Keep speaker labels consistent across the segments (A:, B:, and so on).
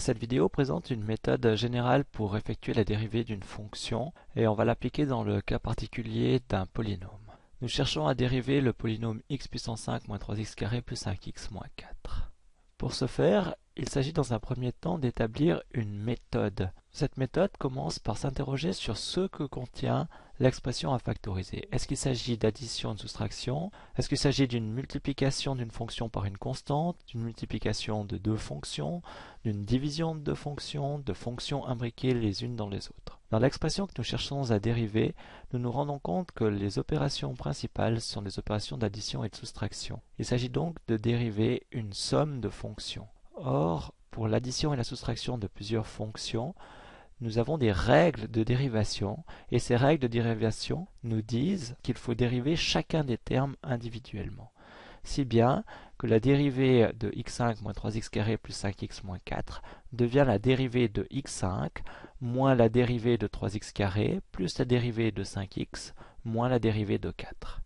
A: Cette vidéo présente une méthode générale pour effectuer la dérivée d'une fonction et on va l'appliquer dans le cas particulier d'un polynôme. Nous cherchons à dériver le polynôme x puissance 5 moins 3x carré plus 5x moins 4. Pour ce faire, il s'agit dans un premier temps d'établir une méthode. Cette méthode commence par s'interroger sur ce que contient l'expression à factoriser. Est-ce qu'il s'agit d'addition ou de soustraction? Est-ce qu'il s'agit d'une multiplication d'une fonction par une constante, d'une multiplication de deux fonctions, d'une division de deux fonctions, de fonctions imbriquées les unes dans les autres? Dans l'expression que nous cherchons à dériver, nous nous rendons compte que les opérations principales sont des opérations d'addition et de soustraction. Il s'agit donc de dériver une somme de fonctions. Or, pour l'addition et la soustraction de plusieurs fonctions, nous avons des règles de dérivation, et ces règles de dérivation nous disent qu'il faut dériver chacun des termes individuellement. Si bien que la dérivée de x5 moins 3x carré plus 5x moins 4 devient la dérivée de x5 moins la dérivée de 3x carré plus la dérivée de 5x moins la dérivée de 4.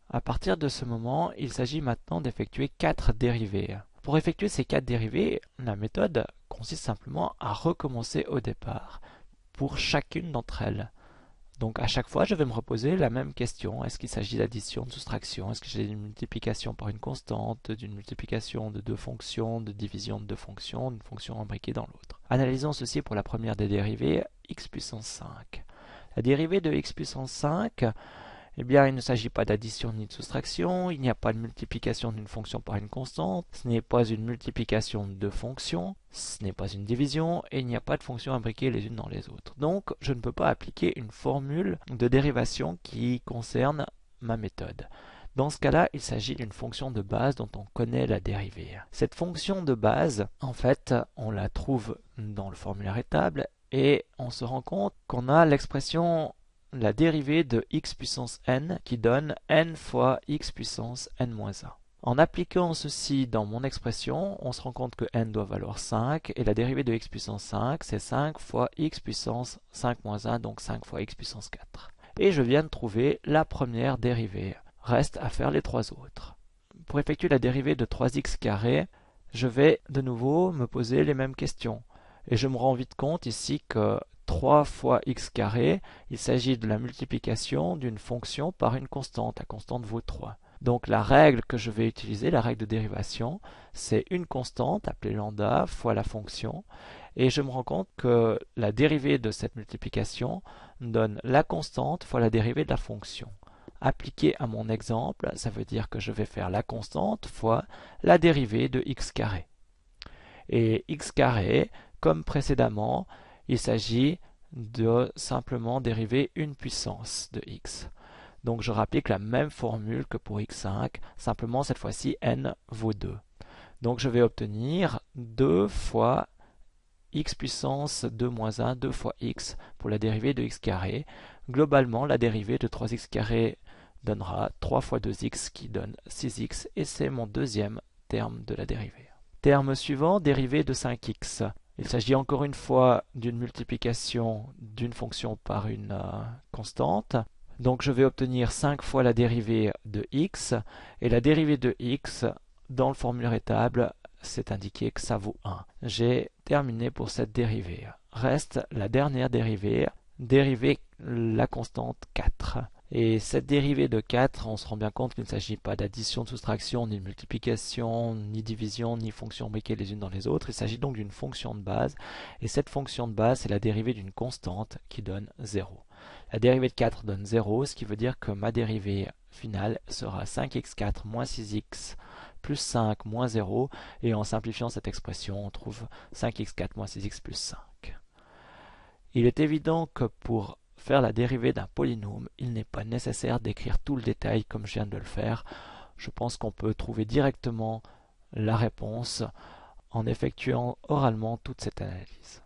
A: À partir de ce moment, il s'agit maintenant d'effectuer 4 dérivées. Pour effectuer ces 4 dérivées, la méthode consiste simplement à recommencer au départ pour chacune d'entre elles. Donc à chaque fois, je vais me reposer la même question. Est-ce qu'il s'agit d'addition, de soustraction? Est-ce que j'ai une multiplication par une constante, d'une multiplication de deux fonctions, de division de deux fonctions, d'une fonction imbriquée dans l'autre? Analysons ceci pour la première des dérivées, x puissance 5. La dérivée de x puissance 5, eh bien, il ne s'agit pas d'addition ni de soustraction, il n'y a pas de multiplication d'une fonction par une constante, ce n'est pas une multiplication de deux fonctions, ce n'est pas une division, et il n'y a pas de fonctions imbriquées les unes dans les autres. Donc, je ne peux pas appliquer une formule de dérivation qui concerne ma méthode. Dans ce cas-là, il s'agit d'une fonction de base dont on connaît la dérivée. Cette fonction de base, en fait, on la trouve dans le formulaire étable, et on se rend compte qu'on a l'expression la dérivée de x puissance n qui donne n fois x puissance n-1. En appliquant ceci dans mon expression, on se rend compte que n doit valoir 5 et la dérivée de x puissance 5 c'est 5 fois x puissance 5-1, donc 5 fois x puissance 4. Et je viens de trouver la première dérivée. Reste à faire les trois autres. Pour effectuer la dérivée de 3x carré, je vais de nouveau me poser les mêmes questions. Et je me rends vite compte ici que 3 fois x carré, il s'agit de la multiplication d'une fonction par une constante. La constante vaut 3. Donc la règle que je vais utiliser, la règle de dérivation, c'est une constante appelée lambda fois la fonction. Et je me rends compte que la dérivée de cette multiplication donne la constante fois la dérivée de la fonction. Appliqué à mon exemple, ça veut dire que je vais faire la constante fois la dérivée de x carré. Et x carré, comme précédemment, il s'agit de simplement dériver une puissance de x. Donc je rapplique la même formule que pour x5, simplement cette fois-ci n vaut 2. Donc je vais obtenir 2 fois x puissance 2 moins 1, 2 fois x pour la dérivée de x carré. Globalement, la dérivée de 3x carré donnera 3 fois 2x qui donne 6x et c'est mon deuxième terme de la dérivée. Terme suivant, dérivée de 5x. Il s'agit encore une fois d'une multiplication d'une fonction par une constante. Donc je vais obtenir 5 fois la dérivée de x. Et la dérivée de x, dans le formulaire étable, c'est indiqué que ça vaut 1. J'ai terminé pour cette dérivée. Reste la dernière dérivée, dériver la constante 4. Et cette dérivée de 4, on se rend bien compte qu'il ne s'agit pas d'addition, de soustraction, ni de multiplication, ni division, ni fonction imbriquées les unes dans les autres. Il s'agit donc d'une fonction de base. Et cette fonction de base, c'est la dérivée d'une constante qui donne 0. La dérivée de 4 donne 0, ce qui veut dire que ma dérivée finale sera 5x4 moins 6x plus 5 moins 0. Et en simplifiant cette expression, on trouve 5x4 moins 6x plus 5. Il est évident que pour faire la dérivée d'un polynôme, il n'est pas nécessaire d'écrire tout le détail comme je viens de le faire. Je pense qu'on peut trouver directement la réponse en effectuant oralement toute cette analyse.